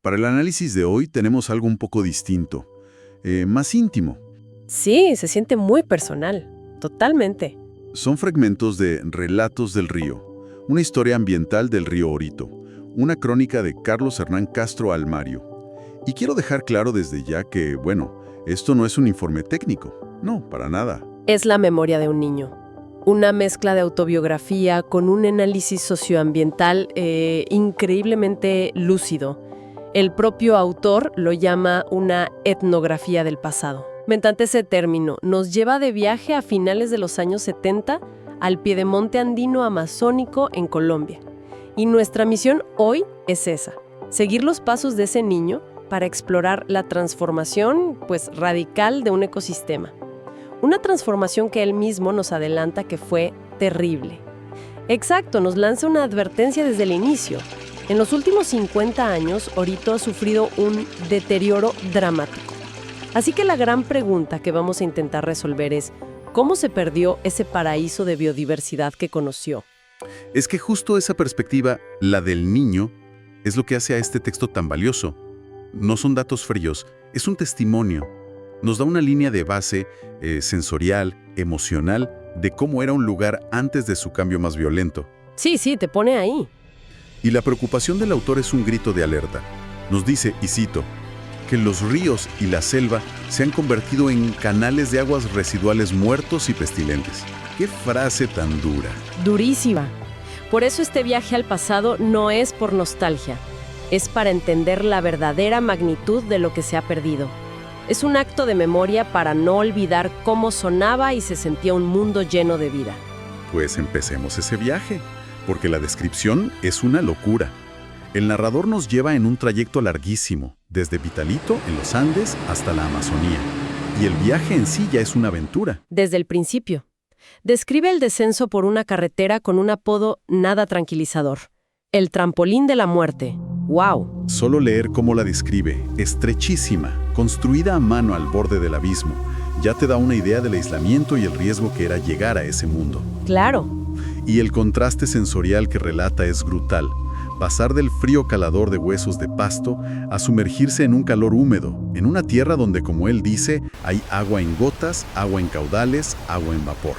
Para el análisis de hoy tenemos algo un poco distinto, más íntimo. Sí, se siente muy personal, totalmente. Son fragmentos de Relatos del Río, una historia ambiental del río Orito, una crónica de Carlos Hernán Castro Almario. Y quiero dejar claro desde ya que, bueno, esto no es un informe técnico, no, para nada. Es la memoria de un niño. Una mezcla de autobiografía con un análisis socioambiental increíblemente lúcido. El propio autor lo llama una etnografía del pasado. Me encanta ese término. Nos lleva de viaje a finales de los años 70 al piedemonte andino amazónico en Colombia. Y nuestra misión hoy es esa, seguir los pasos de ese niño para explorar la transformación, radical de un ecosistema. Una transformación que él mismo nos adelanta que fue terrible. Exacto, nos lanza una advertencia desde el inicio. En los últimos 50 años, Orito ha sufrido un deterioro dramático. Así que la gran pregunta que vamos a intentar resolver es, ¿cómo se perdió ese paraíso de biodiversidad que conoció? Es que justo esa perspectiva, la del niño, es lo que hace a este texto tan valioso. No son datos fríos, es un testimonio. Nos da una línea de base sensorial, emocional, de cómo era un lugar antes de su cambio más violento. Sí, te pone ahí. Y la preocupación del autor es un grito de alerta. Nos dice, y cito, que los ríos y la selva se han convertido en canales de aguas residuales muertos y pestilentes. ¡Qué frase tan dura! Durísima. Por eso este viaje al pasado no es por nostalgia. Es para entender la verdadera magnitud de lo que se ha perdido. Es un acto de memoria para no olvidar cómo sonaba y se sentía un mundo lleno de vida. Pues empecemos ese viaje, porque la descripción es una locura. El narrador nos lleva en un trayecto larguísimo, desde Vitalito, en los Andes, hasta la Amazonía. Y el viaje en sí ya es una aventura. Desde el principio. Describe el descenso por una carretera con un apodo nada tranquilizador. El trampolín de la muerte. ¡Wow! Solo leer cómo la describe, estrechísima, construida a mano al borde del abismo, ya te da una idea del aislamiento y el riesgo que era llegar a ese mundo. ¡Claro! Y el contraste sensorial que relata es brutal. Pasar del frío calador de huesos de pasto a sumergirse en un calor húmedo, en una tierra donde, como él dice, hay agua en gotas, agua en caudales, agua en vapor.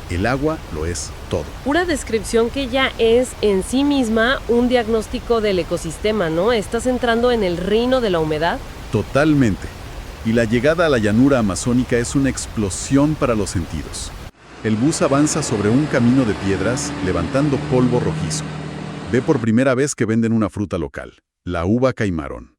El agua lo es todo. Una descripción que ya es en sí misma un diagnóstico del ecosistema, ¿no? ¿Estás entrando en el reino de la humedad? Totalmente. Y la llegada a la llanura amazónica es una explosión para los sentidos. El bus avanza sobre un camino de piedras, levantando polvo rojizo. Ve por primera vez que venden una fruta local, la uva caimarón.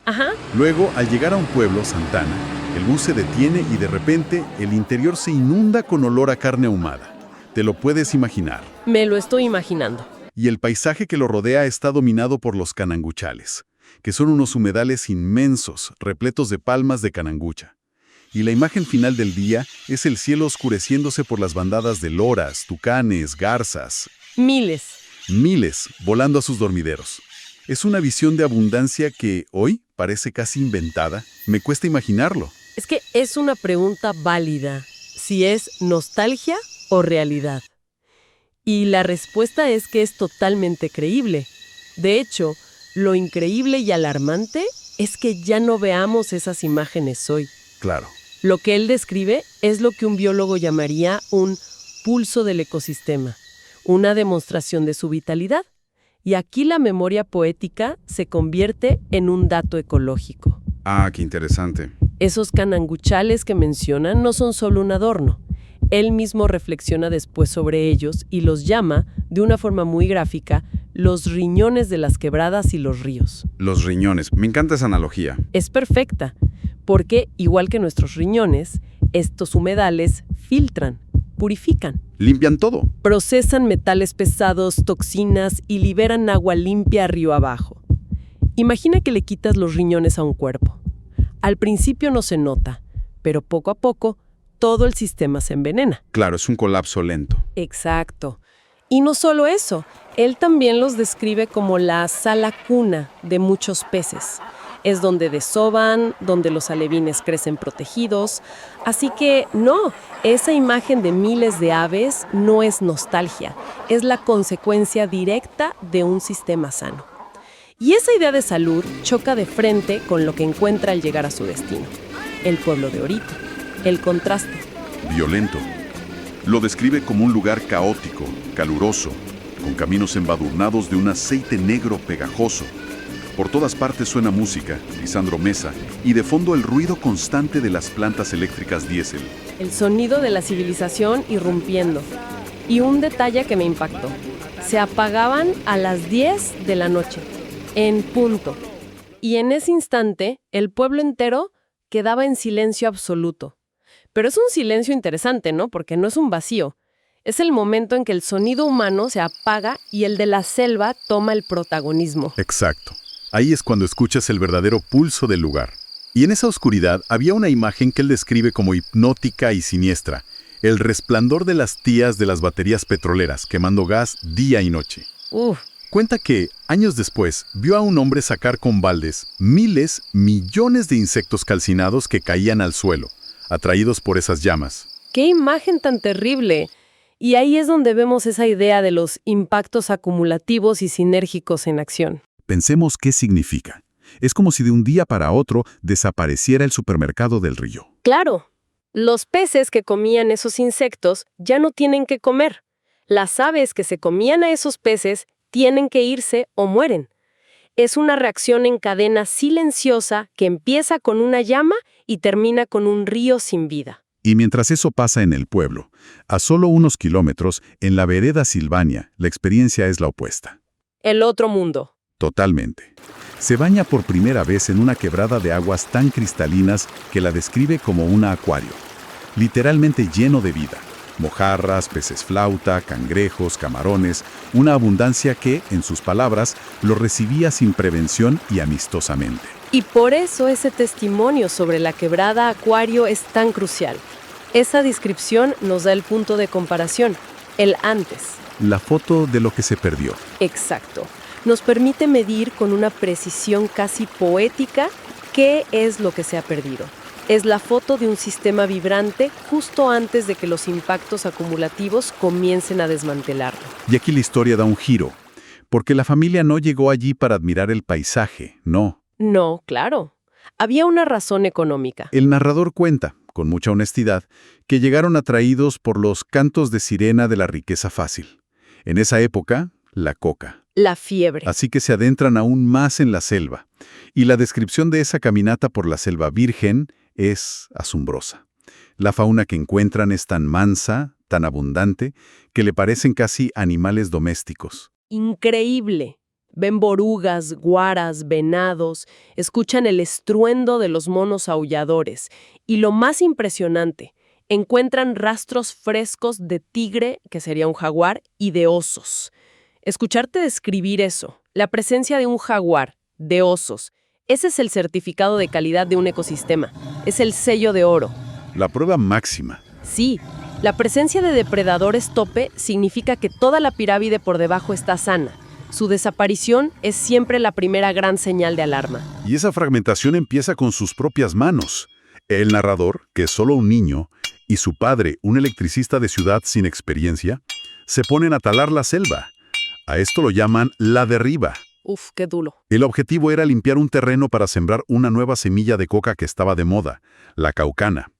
Ajá. Luego, al llegar a un pueblo, Santana, el bus se detiene y de repente el interior se inunda con olor a carne ahumada. ¿Te lo puedes imaginar? Me lo estoy imaginando. Y el paisaje que lo rodea está dominado por los cananguchales, que son unos humedales inmensos, repletos de palmas de canangucha. Y la imagen final del día es el cielo oscureciéndose por las bandadas de loras, tucanes, garzas. Miles volando a sus dormideros. Es una visión de abundancia que hoy parece casi inventada. Me cuesta imaginarlo. Es que es una pregunta válida, si es nostalgia o realidad. Y la respuesta es que es totalmente creíble. De hecho, lo increíble y alarmante es que ya no veamos esas imágenes hoy. Claro. Lo que él describe es lo que un biólogo llamaría un pulso del ecosistema, una demostración de su vitalidad. Y aquí la memoria poética se convierte en un dato ecológico. Ah, qué interesante. Esos cananguchales que mencionan no son solo un adorno. Él mismo reflexiona después sobre ellos y los llama, de una forma muy gráfica, los riñones de las quebradas y los ríos. Los riñones. Me encanta esa analogía. Es perfecta, porque, igual que nuestros riñones, estos humedales filtran, purifican. Limpian todo. Procesan metales pesados, toxinas y liberan agua limpia río abajo. Imagina que le quitas los riñones a un cuerpo. Al principio no se nota, pero poco a poco todo el sistema se envenena. Claro, es un colapso lento. Exacto. Y no solo eso, él también los describe como la sala cuna de muchos peces. Es donde desovan, donde los alevines crecen protegidos. Así que no, esa imagen de miles de aves no es nostalgia, es la consecuencia directa de un sistema sano. Y esa idea de salud choca de frente con lo que encuentra al llegar a su destino. El pueblo de Orito. El contraste. Violento. Lo describe como un lugar caótico, caluroso, con caminos embadurnados de un aceite negro pegajoso. Por todas partes suena música, Lisandro Mesa, y de fondo el ruido constante de las plantas eléctricas diésel. El sonido de la civilización irrumpiendo. Y un detalle que me impactó. Se apagaban a las 10 de la noche, en punto. Y en ese instante, el pueblo entero quedaba en silencio absoluto. Pero es un silencio interesante, ¿no? Porque no es un vacío. Es el momento en que el sonido humano se apaga y el de la selva toma el protagonismo. Exacto. Ahí es cuando escuchas el verdadero pulso del lugar. Y en esa oscuridad había una imagen que él describe como hipnótica y siniestra. El resplandor de las tías de las baterías petroleras, quemando gas día y noche. Uf, Cuenta que, años después, vio a un hombre sacar con baldes miles, millones de insectos calcinados que caían al suelo, atraídos por esas llamas. ¡qué imagen tan terrible! Y ahí es donde vemos esa idea de los impactos acumulativos y sinérgicos en acción. Pensemos qué significa. Es como si de un día para otro desapareciera el supermercado del río. Claro, los peces que comían esos insectos ya no tienen que comer. Las aves que se comían a esos peces tienen que irse o mueren. Es una reacción en cadena silenciosa que empieza con una llama y termina con un río sin vida. Y mientras eso pasa en el pueblo, a solo unos kilómetros, en la vereda Silvania, la experiencia es la opuesta. El otro mundo. Totalmente. Se baña por primera vez en una quebrada de aguas tan cristalinas que la describe como un acuario, literalmente lleno de vida. Mojarras, peces flauta, cangrejos, camarones, una abundancia que, en sus palabras, lo recibía sin prevención y amistosamente. Y por eso ese testimonio sobre la quebrada acuario es tan crucial. Esa descripción nos da el punto de comparación, el antes. La foto de lo que se perdió. Exacto. Nos permite medir con una precisión casi poética qué es lo que se ha perdido. Es la foto de un sistema vibrante justo antes de que los impactos acumulativos comiencen a desmantelarlo. Y aquí la historia da un giro, porque la familia no llegó allí para admirar el paisaje, no. No, claro. Había una razón económica. El narrador cuenta, con mucha honestidad, que llegaron atraídos por los cantos de sirena de la riqueza fácil. En esa época, la coca. La fiebre. Así que se adentran aún más en la selva. Y la descripción de esa caminata por la selva virgen es asombrosa. La fauna que encuentran es tan mansa, tan abundante, que le parecen casi animales domésticos. Increíble. Ven borugas, guaras, venados, escuchan el estruendo de los monos aulladores. Y lo más impresionante, encuentran rastros frescos de tigre, que sería un jaguar, y de osos. Escucharte describir eso, la presencia de un jaguar, de osos, ese es el certificado de calidad de un ecosistema. Es el sello de oro. La prueba máxima. Sí, la presencia de depredadores tope significa que toda la pirámide por debajo está sana. Su desaparición es siempre la primera gran señal de alarma. Y esa fragmentación empieza con sus propias manos. El narrador, que es solo un niño, y su padre, un electricista de ciudad sin experiencia, se ponen a talar la selva. A esto lo llaman la derriba. Uf, qué duro. El objetivo era limpiar un terreno para sembrar una nueva semilla de coca que estaba de moda, la caucana.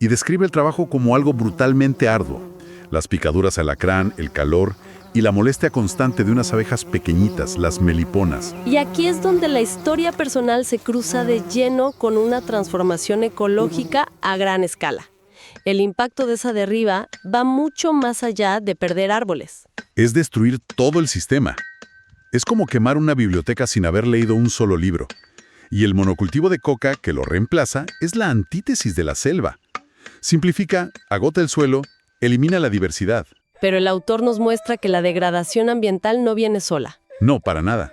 Y describe el trabajo como algo brutalmente arduo. Las picaduras alacrán, el calor y la molestia constante de unas abejas pequeñitas, las meliponas. Y aquí es donde la historia personal se cruza de lleno con una transformación ecológica a gran escala. El impacto de esa derriba va mucho más allá de perder árboles. Es destruir todo el sistema. Es como quemar una biblioteca sin haber leído un solo libro. Y el monocultivo de coca que lo reemplaza es la antítesis de la selva. Simplifica, agota el suelo, elimina la diversidad. Pero el autor nos muestra que la degradación ambiental no viene sola. No, para nada.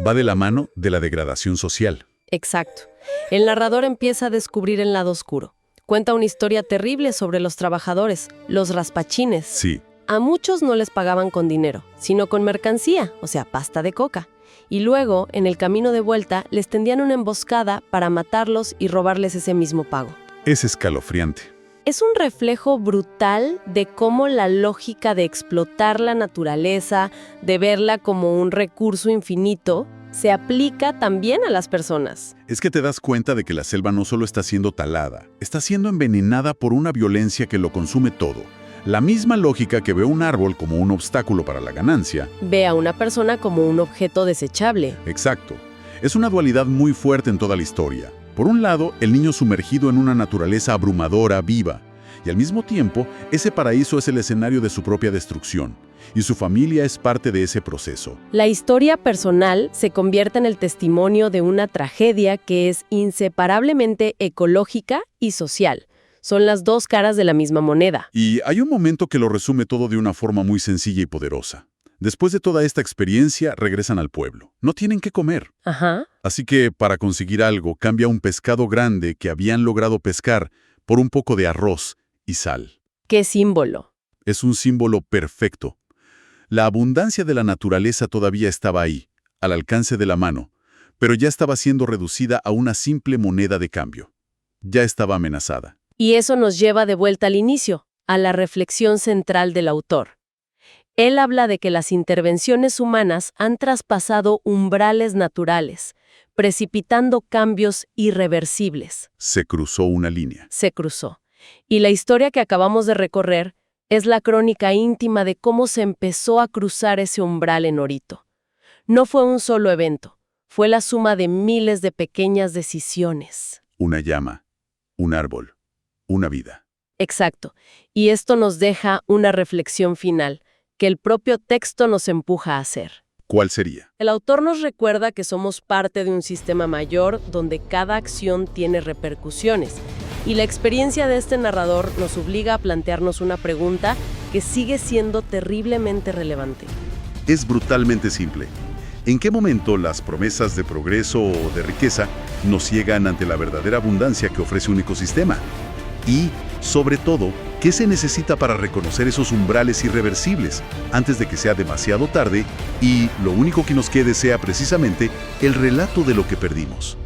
Va de la mano de la degradación social. Exacto. El narrador empieza a descubrir el lado oscuro. Cuenta una historia terrible sobre los trabajadores, los raspachines. Sí. A muchos no les pagaban con dinero, sino con mercancía, o sea, pasta de coca. Y luego, en el camino de vuelta, les tendían una emboscada para matarlos y robarles ese mismo pago. Es escalofriante. Es un reflejo brutal de cómo la lógica de explotar la naturaleza, de verla como un recurso infinito, se aplica también a las personas. Es que te das cuenta de que la selva no solo está siendo talada, está siendo envenenada por una violencia que lo consume todo. La misma lógica que ve un árbol como un obstáculo para la ganancia. Ve a una persona como un objeto desechable. Exacto. Es una dualidad muy fuerte en toda la historia. Por un lado, el niño sumergido en una naturaleza abrumadora, viva, y al mismo tiempo, ese paraíso es el escenario de su propia destrucción, y su familia es parte de ese proceso. La historia personal se convierte en el testimonio de una tragedia que es inseparablemente ecológica y social. Son las dos caras de la misma moneda. Y hay un momento que lo resume todo de una forma muy sencilla y poderosa. Después de toda esta experiencia, regresan al pueblo. No tienen qué comer. Ajá. Así que, para conseguir algo, cambia un pescado grande que habían logrado pescar por un poco de arroz y sal. ¡Qué símbolo! Es un símbolo perfecto. La abundancia de la naturaleza todavía estaba ahí, al alcance de la mano, pero ya estaba siendo reducida a una simple moneda de cambio. Ya estaba amenazada. Y eso nos lleva de vuelta al inicio, a la reflexión central del autor. Él habla de que las intervenciones humanas han traspasado umbrales naturales, precipitando cambios irreversibles. Se cruzó una línea. Se cruzó. Y la historia que acabamos de recorrer es la crónica íntima de cómo se empezó a cruzar ese umbral en Orito. No fue un solo evento, fue la suma de miles de pequeñas decisiones. Una llama, un árbol, una vida. Exacto. Y esto nos deja una reflexión final, que el propio texto nos empuja a hacer. ¿Cuál sería? El autor nos recuerda que somos parte de un sistema mayor donde cada acción tiene repercusiones. Y la experiencia de este narrador nos obliga a plantearnos una pregunta que sigue siendo terriblemente relevante. Es brutalmente simple. ¿En qué momento las promesas de progreso o de riqueza nos ciegan ante la verdadera abundancia que ofrece un ecosistema? Y, sobre todo, ¿qué se necesita para reconocer esos umbrales irreversibles antes de que sea demasiado tarde y lo único que nos quede sea precisamente el relato de lo que perdimos?